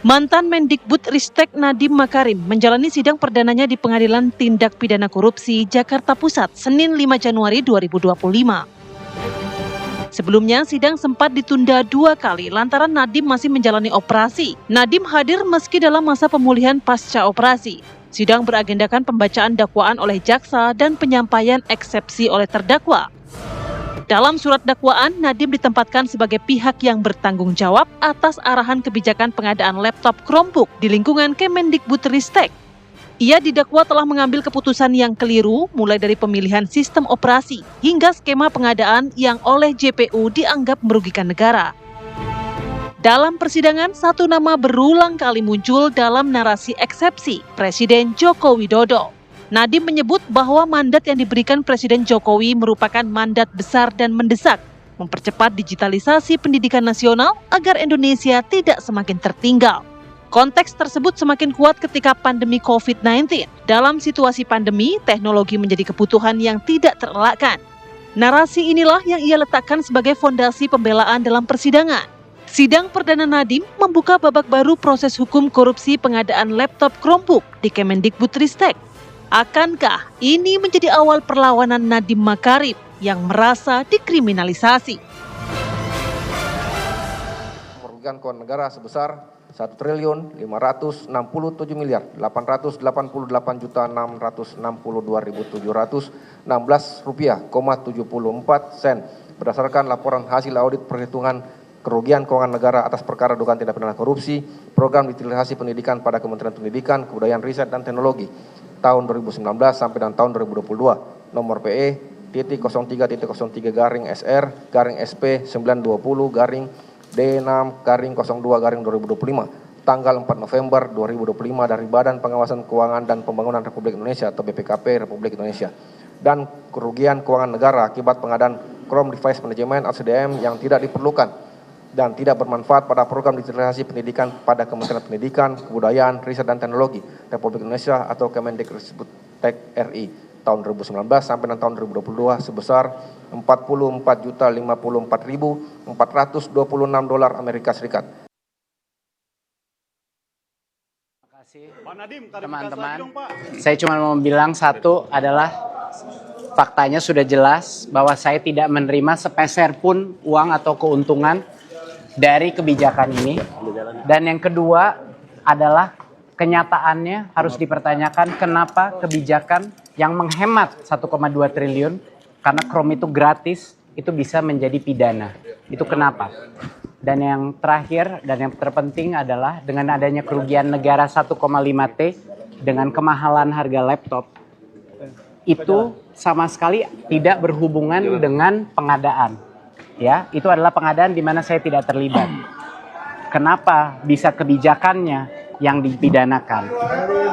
Mantan Mendikbudristek Nadiem Makarim menjalani sidang perdananya di Pengadilan Tindak Pidana Korupsi Jakarta Pusat Senin 5 Januari 2025. Sebelumnya, sidang sempat ditunda 2 kali lantaran Nadiem masih menjalani operasi. Nadiem hadir meski dalam masa pemulihan pasca operasi. Sidang beragendakan pembacaan dakwaan oleh jaksa dan penyampaian eksepsi oleh terdakwa. Dalam surat dakwaan, Nadiem ditempatkan sebagai pihak yang bertanggung jawab atas arahan kebijakan pengadaan laptop Chromebook di lingkungan Kemendikbudristek. Ia didakwa telah mengambil keputusan yang keliru mulai dari pemilihan sistem operasi hingga skema pengadaan yang oleh JPU dianggap merugikan negara. Dalam persidangan, satu nama berulang kali muncul dalam narasi eksepsi Presiden Joko Widodo. Nadiem menyebut bahwa mandat yang diberikan Presiden Jokowi merupakan mandat besar dan mendesak, mempercepat digitalisasi pendidikan nasional agar Indonesia tidak semakin tertinggal. Konteks tersebut semakin kuat ketika pandemi COVID-19. Dalam situasi pandemi, teknologi menjadi kebutuhan yang tidak terelakkan. Narasi inilah yang ia letakkan sebagai fondasi pembelaan dalam persidangan. Sidang perdana Nadiem membuka babak baru proses hukum korupsi pengadaan laptop Chromebook di Kemendikbudristek. Akankah ini menjadi awal perlawanan Nadiem Makarim yang merasa dikriminalisasi? Merugikan keuangan negara sebesar 1.568.862.716 berdasarkan laporan hasil audit perhitungan kerugian keuangan negara atas perkara dugaan tindak pidana korupsi, program digitalisasi pendidikan pada Kementerian Pendidikan, Kebudayaan, Riset, dan Teknologi tahun 2019 sampai dengan tahun 2022, nomor PE .03.03 SP 920 D6-02-2025, tanggal 4 November 2025 dari Badan Pengawasan Keuangan dan Pembangunan Republik Indonesia atau BPKP Republik Indonesia, dan kerugian keuangan negara akibat pengadaan Chrome Device Management (CDM) yang tidak diperlukan dan tidak bermanfaat pada program digitalisasi pendidikan pada Kementerian Pendidikan, Kebudayaan, Riset, dan Teknologi Republik Indonesia atau Kemendikbudristek RI tahun 2019 sampai dengan tahun 2022 sebesar $44.054.426 Amerika Serikat. Terima kasih teman-teman. Saya cuma mau bilang satu adalah faktanya sudah jelas bahwa saya tidak menerima sepeser pun uang atau keuntungan dari kebijakan ini. Dan yang kedua adalah kenyataannya harus dipertanyakan kenapa kebijakan yang menghemat 1,2 triliun karena Chrome itu gratis itu bisa menjadi pidana. Itu kenapa? Dan yang terakhir dan yang terpenting adalah dengan adanya kerugian negara 1,5 T dengan kemahalan harga laptop itu sama sekali tidak berhubungan dengan pengadaan. Ya, itu adalah pengadaan di mana saya tidak terlibat. Kenapa bisa kebijakannya yang dipidanakan?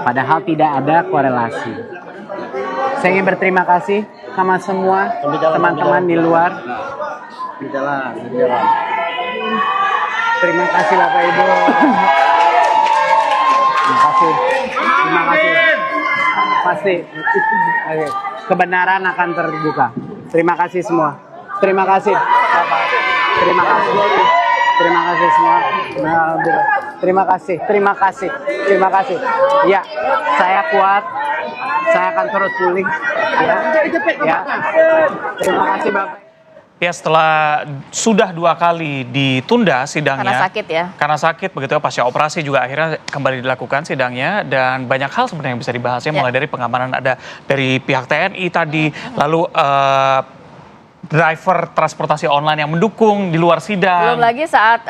Padahal tidak ada korelasi. Saya ingin berterima kasih sama semua teman-teman di luar. Terima kasih Bapak Ibu. Terima kasih. Pasti kebenaran akan terbuka. Terima kasih semua. Terima kasih Bapak. Terima kasih. Terima kasih semua. Terima kasih. Terima kasih. Terima kasih. Ya, saya kuat. Saya akan terus pulih. Ya. Terima kasih Bapak. Ya, setelah sudah 2 kali ditunda sidangnya. Karena sakit ya. Karena sakit begitu ya, pasca operasi juga akhirnya kembali dilakukan sidangnya. Dan banyak hal sebenarnya yang bisa dibahasnya, mulai dari pengamanan ada dari pihak TNI tadi, lalu driver transportasi online yang mendukung di luar sidang. Belum lagi saat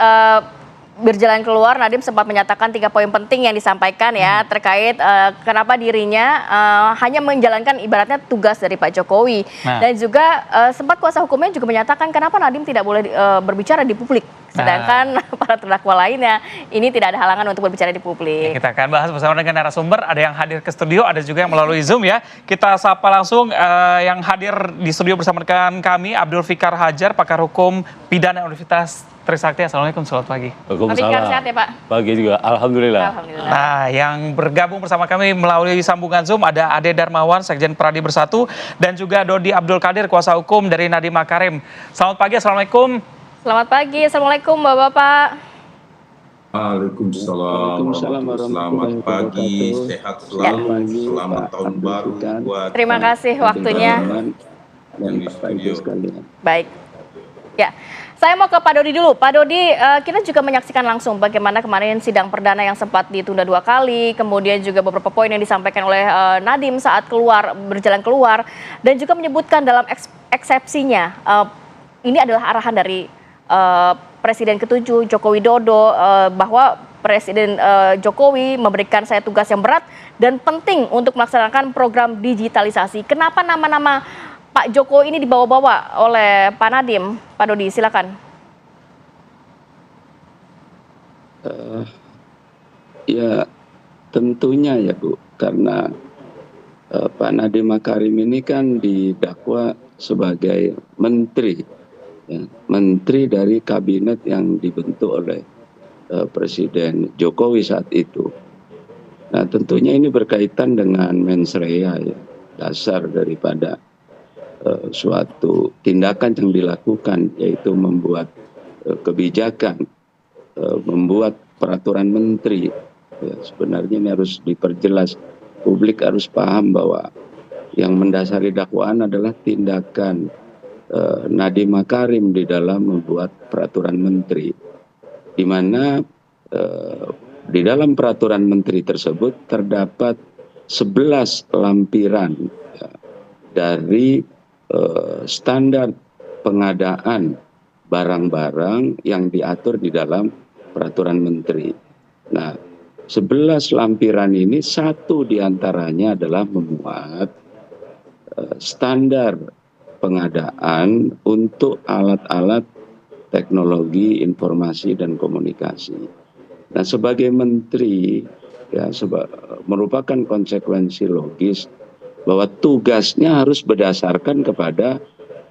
berjalan keluar, Nadiem sempat menyatakan 3 poin penting yang disampaikan ya terkait kenapa dirinya hanya menjalankan ibaratnya tugas dari Pak Jokowi. Dan juga sempat kuasa hukumnya juga menyatakan kenapa Nadiem tidak boleh berbicara di publik. Sedangkan para terdakwa lainnya ini tidak ada halangan untuk berbicara di publik. Kita akan bahas bersama dengan narasumber, ada yang hadir ke studio, ada juga yang melalui Zoom ya. Kita sapa langsung yang hadir di studio bersama dengan kami, Abdul Fikar Hajar, pakar hukum pidana Universitas Trisakti. Assalamualaikum, selamat pagi. Waalaikumsalam. Sehat ya Pak? Pagi juga, Alhamdulillah. Nah, yang bergabung bersama kami melalui sambungan Zoom ada Ade Darmawan, Sekjen Pradi Bersatu, dan juga Dodi Abdul Qadir, kuasa hukum dari Nadiem Makarim. Selamat pagi, Assalamualaikum. Selamat pagi, Assalamualaikum Bapak-Bapak. Waalaikumsalam warahmatullahi Selamat pagi, wabarakatuh. sehat Selamat selalu, pagi selamat Pak tahun Abdul baru Fikar, buat Terima kasih Adik waktunya. Rahman, dan yang di Bapak Ibu studio. sekalian. Baik. Ya, saya mau ke Pak Dodi dulu. Pak Dodi, kita juga menyaksikan langsung bagaimana kemarin sidang perdana yang sempat ditunda 2 kali, kemudian juga beberapa poin yang disampaikan oleh Nadiem saat berjalan keluar, dan juga menyebutkan dalam eksepsinya, ini adalah arahan dari Presiden ke-7 Joko Widodo, bahwa Presiden Jokowi memberikan saya tugas yang berat dan penting untuk melaksanakan program digitalisasi. Kenapa nama-nama Pak Jokowi ini dibawa-bawa oleh Pak Nadiem? Pak Dodi, silakan. Ya tentunya ya Bu, karena Pak Nadiem Makarim ini kan didakwa sebagai menteri, ya, menteri dari kabinet yang dibentuk oleh Presiden Jokowi saat itu. Nah tentunya ini berkaitan dengan mens rea, ya, dasar daripada suatu tindakan yang dilakukan, yaitu membuat kebijakan, membuat peraturan menteri. Ya, sebenarnya ini harus diperjelas, publik harus paham bahwa yang mendasari dakwaan adalah tindakan Nadiem Makarim di dalam membuat peraturan menteri, di mana di dalam peraturan menteri tersebut terdapat 11 lampiran, ya, dari standar pengadaan barang-barang yang diatur di dalam peraturan menteri. Nah, 11 lampiran ini, satu diantaranya adalah memuat standar pengadaan untuk alat-alat teknologi informasi dan komunikasi. Nah, sebagai menteri, ya, merupakan konsekuensi logis bahwa tugasnya harus berdasarkan kepada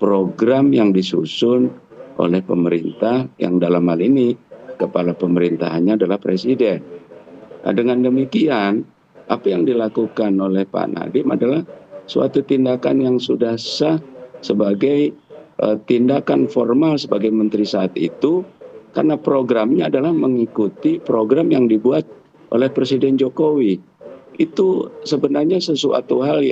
program yang disusun oleh pemerintah, yang dalam hal ini kepala pemerintahannya adalah presiden. Nah, dengan demikian, apa yang dilakukan oleh Pak Nadiem adalah suatu tindakan yang sudah sah sebagai tindakan formal sebagai menteri saat itu, karena programnya adalah mengikuti program yang dibuat oleh Presiden Jokowi. Itu sebenarnya sesuatu hal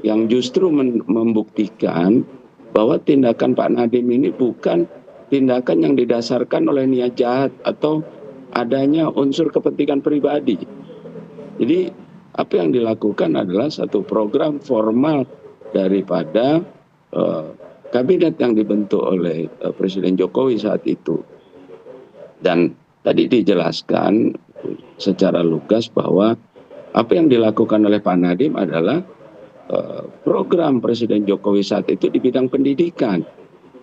yang justru membuktikan bahwa tindakan Pak Nadiem ini bukan tindakan yang didasarkan oleh niat jahat atau adanya unsur kepentingan pribadi. Jadi apa yang dilakukan adalah satu program formal daripada kabinet yang dibentuk oleh Presiden Jokowi saat itu. Dan tadi dijelaskan secara lugas bahwa apa yang dilakukan oleh Pak Nadiem adalah program Presiden Jokowi saat itu di bidang pendidikan.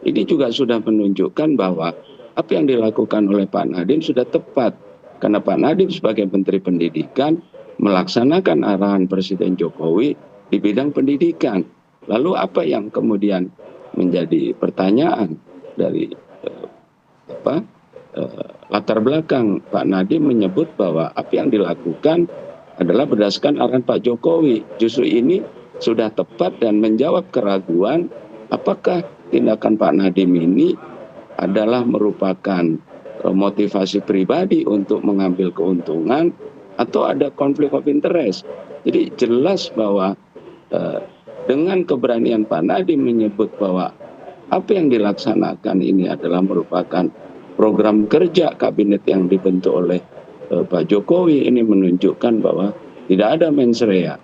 Ini juga sudah menunjukkan bahwa apa yang dilakukan oleh Pak Nadiem sudah tepat. Karena Pak Nadiem sebagai Menteri Pendidikan melaksanakan arahan Presiden Jokowi di bidang pendidikan. Lalu apa yang kemudian menjadi pertanyaan dari latar belakang Pak Nadiem menyebut bahwa apa yang dilakukan adalah berdasarkan arahan Pak Jokowi. Justru ini sudah tepat dan menjawab keraguan apakah tindakan Pak Nadiem ini adalah merupakan motivasi pribadi untuk mengambil keuntungan atau ada konflik of interest. Jadi jelas bahwa dengan keberanian Pak Nadiem menyebut bahwa apa yang dilaksanakan ini adalah merupakan program kerja kabinet yang dibentuk oleh Pak Jokowi, ini menunjukkan bahwa tidak ada mens rea,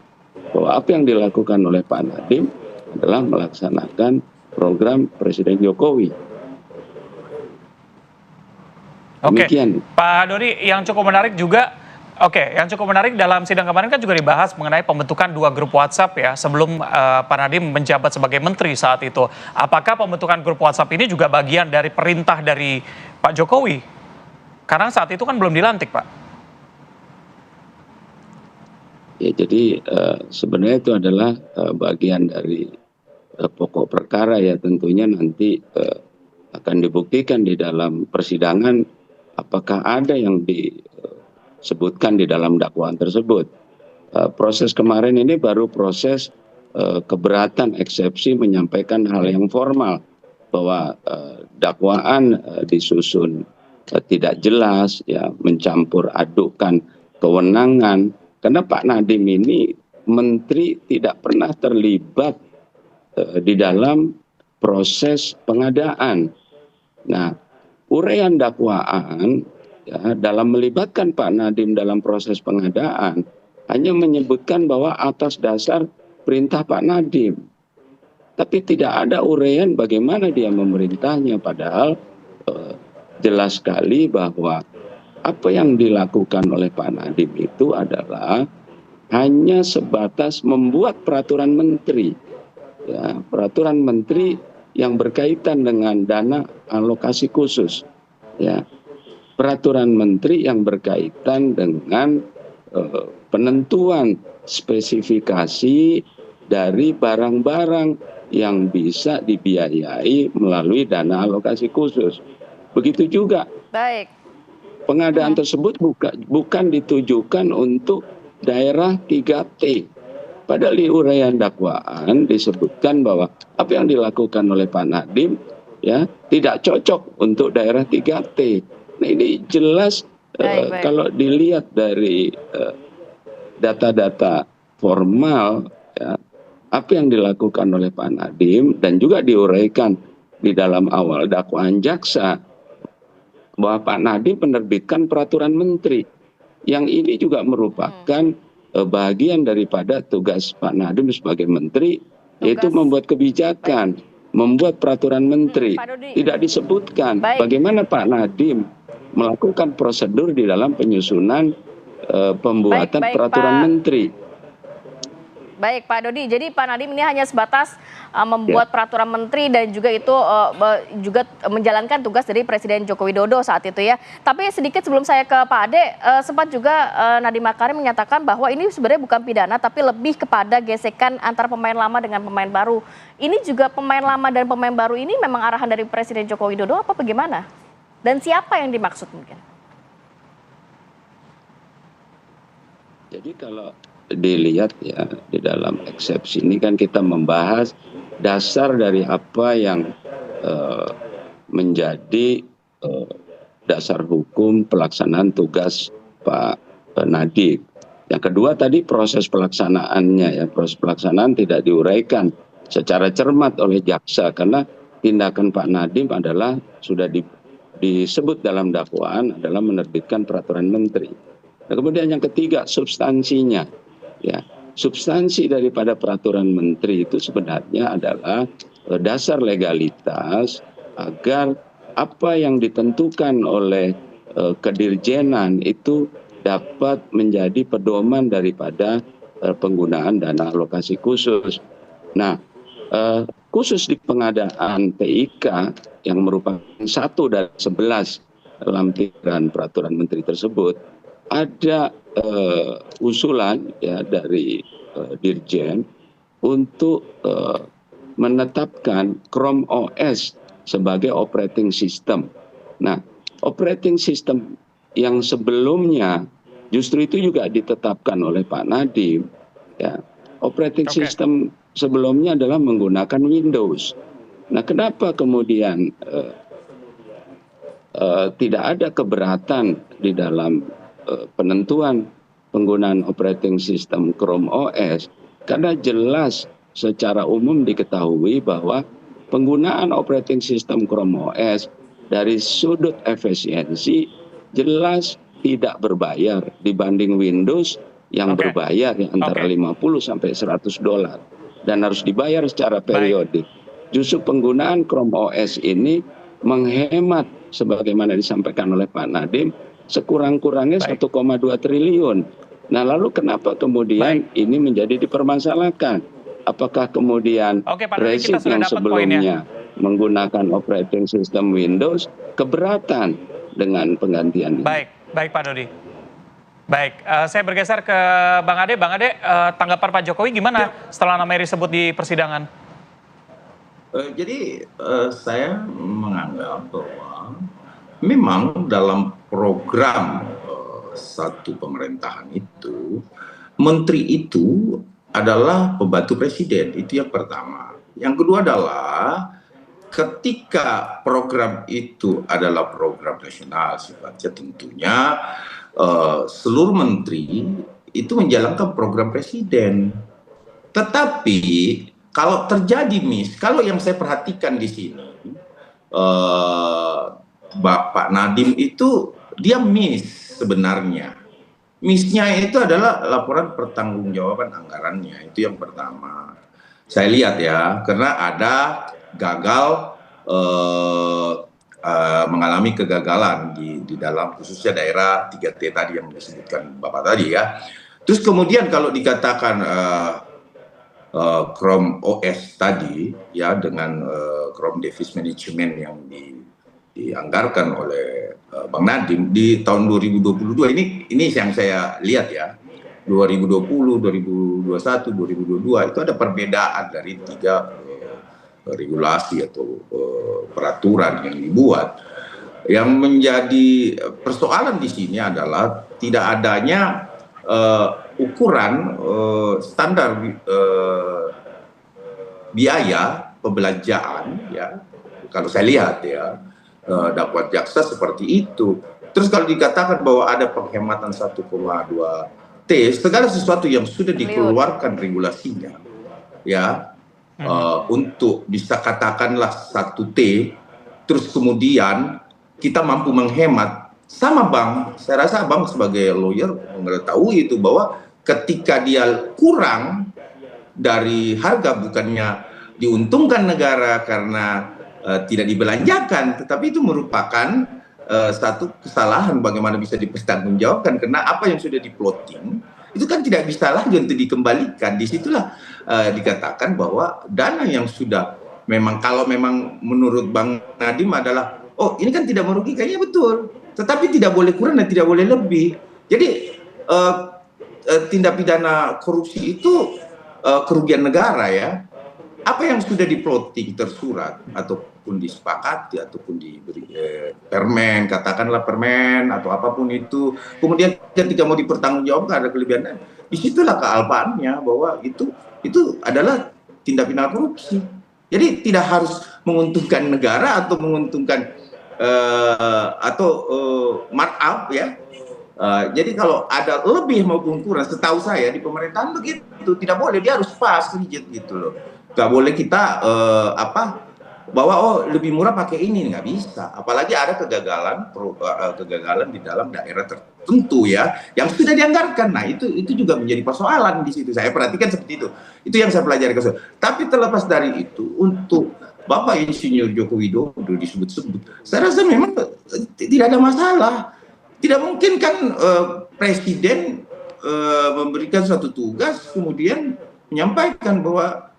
bahwa apa yang dilakukan oleh Pak Nadiem adalah melaksanakan program Presiden Jokowi. Oke, Demikian. Pak Dodi, yang cukup menarik juga, yang cukup menarik dalam sidang kemarin kan juga dibahas mengenai pembentukan 2 grup WhatsApp ya sebelum Pak Nadiem menjabat sebagai menteri saat itu. Apakah pembentukan grup WhatsApp ini juga bagian dari perintah dari Pak Jokowi? Karena saat itu kan belum dilantik, Pak. Ya, jadi sebenarnya itu adalah bagian dari pokok perkara, ya, tentunya nanti akan dibuktikan di dalam persidangan apakah ada yang disebutkan di dalam dakwaan tersebut. Proses kemarin ini baru proses keberatan eksepsi menyampaikan hal yang formal bahwa dakwaan disusun tidak jelas, ya, mencampur adukan kewenangan. Karena Pak Nadiem ini menteri tidak pernah terlibat di dalam proses pengadaan. Nah, uraian dakwaan, ya, dalam melibatkan Pak Nadiem dalam proses pengadaan hanya menyebutkan bahwa atas dasar perintah Pak Nadiem. Tapi tidak ada uraian bagaimana dia memerintahnya, padahal jelas sekali bahwa apa yang dilakukan oleh Pak Nadiem itu adalah hanya sebatas membuat peraturan menteri, ya, peraturan menteri yang berkaitan dengan dana alokasi khusus, ya, peraturan menteri yang berkaitan dengan penentuan spesifikasi dari barang-barang yang bisa dibiayai melalui dana alokasi khusus. Begitu juga pengadaan tersebut bukan ditujukan untuk daerah 3T. Padahal di uraian dakwaan disebutkan bahwa apa yang dilakukan oleh Pak Nadiem, ya, tidak cocok untuk daerah 3T. Nah, ini jelas kalau dilihat dari data-data formal, ya, apa yang dilakukan oleh Pak Nadiem dan juga diuraikan di dalam awal dakwaan jaksa bahwa Pak Nadiem menerbitkan peraturan menteri. Yang ini juga merupakan bagian daripada tugas Pak Nadiem sebagai menteri, yaitu membuat kebijakan, membuat peraturan menteri. Tidak disebutkan bagaimana Pak Nadiem melakukan prosedur di dalam penyusunan pembuatan peraturan menteri. Baik Pak Dodi, jadi Pak Nadiem ini hanya sebatas membuat peraturan menteri dan juga itu juga menjalankan tugas dari Presiden Joko Widodo saat itu ya. Tapi sedikit sebelum saya ke Pak Ade, sempat juga Nadiem Makarim menyatakan bahwa ini sebenarnya bukan pidana tapi lebih kepada gesekan antara pemain lama dengan pemain baru. Ini juga pemain lama dan pemain baru ini memang arahan dari Presiden Joko Widodo apa bagaimana? Dan siapa yang dimaksud mungkin? Jadi kalau dilihat ya di dalam eksepsi ini kan kita membahas dasar dari apa yang menjadi dasar hukum pelaksanaan tugas Pak Nadiem. Yang kedua tadi proses pelaksanaannya, ya, proses pelaksanaan tidak diuraikan secara cermat oleh jaksa karena tindakan Pak Nadiem adalah sudah disebut dalam dakwaan adalah menerbitkan peraturan menteri. Nah, kemudian yang ketiga substansinya. Ya, substansi daripada peraturan menteri itu sebenarnya adalah dasar legalitas agar apa yang ditentukan oleh kedirjenan itu dapat menjadi pedoman daripada penggunaan dana alokasi khusus. Nah, khusus di pengadaan TIK yang merupakan 1 dari 11 lampiran peraturan menteri tersebut, ada usulan ya dari Dirjen untuk menetapkan Chrome OS sebagai operating system. Nah, operating system yang sebelumnya justru itu juga ditetapkan oleh Pak Nadiem. Ya, operating system sebelumnya adalah menggunakan Windows. Nah, kenapa kemudian tidak ada keberatan di dalam penentuan penggunaan operating system Chrome OS? Karena jelas secara umum diketahui bahwa penggunaan operating system Chrome OS dari sudut efisiensi jelas tidak berbayar dibanding Windows yang berbayar ya, antara 50 sampai $100 dan harus dibayar secara periodik. Justru penggunaan Chrome OS ini menghemat sebagaimana disampaikan oleh Pak Nadiem sekurang-kurangnya 1,2 triliun. Nah, lalu kenapa kemudian ini menjadi dipermasalahkan? Apakah kemudian rezim yang sebelumnya menggunakan operating system Windows keberatan dengan penggantian ini? Baik Pak Dodi. Baik, saya bergeser ke Bang Ade. Bang Ade, tanggapan Pak Jokowi gimana setelah namanya disebut di persidangan? Jadi saya menganggap bahwa memang dalam program satu pemerintahan itu, menteri itu adalah pembantu presiden, itu yang pertama. Yang kedua adalah ketika program itu adalah program nasional sifatnya, tentunya seluruh menteri itu menjalankan program presiden. Tetapi kalau terjadi kalau yang saya perhatikan di sini, Bapak Nadiem itu dia sebenarnya. Miss-nya itu adalah laporan pertanggungjawaban anggarannya, itu yang pertama. Saya lihat ya, karena ada gagal mengalami kegagalan di dalam khususnya daerah 3T tadi yang disebutkan Bapak tadi ya. Terus kemudian kalau dikatakan Chrome OS tadi ya dengan Chrome Device Management yang dianggarkan oleh Bang Nadiem di tahun 2022 ini yang saya lihat ya, 2020, 2021, 2022 itu ada perbedaan dari 3 regulasi atau peraturan yang dibuat. Yang menjadi persoalan di sini adalah tidak adanya ukuran standar biaya pembelanjaan ya, kalau saya lihat ya, dakwaan jaksa seperti itu. Terus kalau dikatakan bahwa ada penghematan 1,2 T, segala sesuatu yang sudah dikeluarkan regulasinya ya, untuk bisa katakanlah 1 T, terus kemudian kita mampu menghemat. Sama Bang, saya rasa Bang sebagai lawyer mengetahui itu bahwa ketika dia kurang dari harga, bukannya diuntungkan negara karena tidak dibelanjakan, tetapi itu merupakan satu kesalahan bagaimana bisa dipertanggungjawabkan, karena apa yang sudah di-plotting itu kan tidak bisa lagi untuk dikembalikan. Disitulah dikatakan bahwa dana yang sudah memang, kalau memang menurut Bang Nadiem adalah, oh ini kan tidak merugikan, ya betul, tetapi tidak boleh kurang dan tidak boleh lebih. Jadi tindak pidana korupsi itu kerugian negara ya. Apa yang sudah di-plotting tersurat ataupun disepakati ataupun diberi permen, katakanlah permen atau apapun itu, kemudian ketika mau dipertanggungjawabkan ada kelebihan, disitulah kealpaannya bahwa itu adalah tindak pidana korupsi. Jadi tidak harus menguntungkan negara atau menguntungkan markup ya. Jadi kalau ada lebih maupun kurang, setahu saya di pemerintahan begitu, tidak boleh, dia harus pas rigid gitu loh. Gak boleh kita bahwa oh lebih murah pakai ini, nggak bisa. Apalagi ada kegagalan di dalam daerah tertentu ya, yang sudah dianggarkan. Nah itu juga menjadi persoalan di situ. Saya perhatikan seperti itu. Itu yang saya pelajari. Tapi terlepas dari itu, untuk Bapak Insinyur Joko Widodo disebut-sebut, saya rasa memang tidak ada masalah. Tidak mungkin kan presiden memberikan suatu tugas kemudian menyampaikan bahwa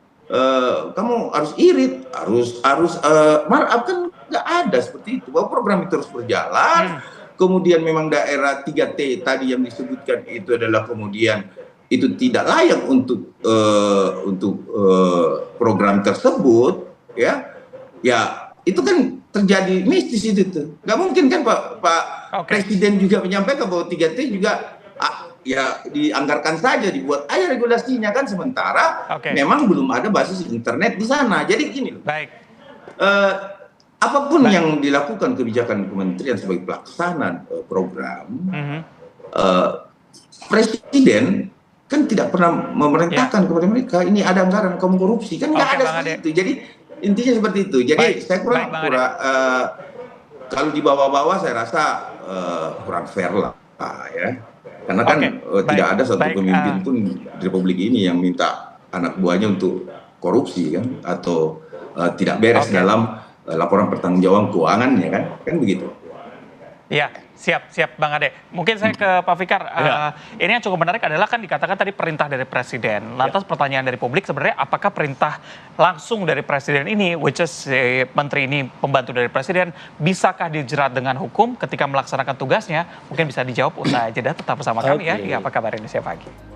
kamu harus irit, harus markup, kan nggak ada seperti itu. Bahwa program itu terus berjalan. Kemudian memang daerah 3T tadi yang disebutkan itu adalah kemudian itu tidak layak untuk program tersebut ya itu kan terjadi mistis itu tuh. Nggak mungkin kan Pak Presiden juga menyampaikan bahwa 3T juga ya dianggarkan saja, dibuat aja regulasinya kan, sementara memang belum ada basis internet di sana. Jadi gini loh, apapun yang dilakukan kebijakan kementerian sebagai pelaksana program, presiden kan tidak pernah memerintahkan kepada mereka ini ada anggaran kamu korupsi, kan nggak ada seperti itu. Jadi intinya seperti itu. Jadi saya kurang kalau dibawa-bawa saya rasa kurang fair lah ya. Karena kan tidak ada satu pemimpin pun di Republik ini yang minta anak buahnya untuk korupsi kan, atau tidak beres dalam laporan pertanggungjawaban keuangannya kan begitu. Iya, siap Bang Ade. Mungkin saya ke Pak Fikar. Ini yang cukup menarik adalah kan dikatakan tadi perintah dari Presiden. Lantas pertanyaan dari publik sebenarnya apakah perintah langsung dari Presiden ini, which is si Menteri ini pembantu dari Presiden, bisakah dijerat dengan hukum ketika melaksanakan tugasnya? Mungkin bisa dijawab usai jeda. Tetap bersama kami ya di Apa Kabar Indonesia Pagi.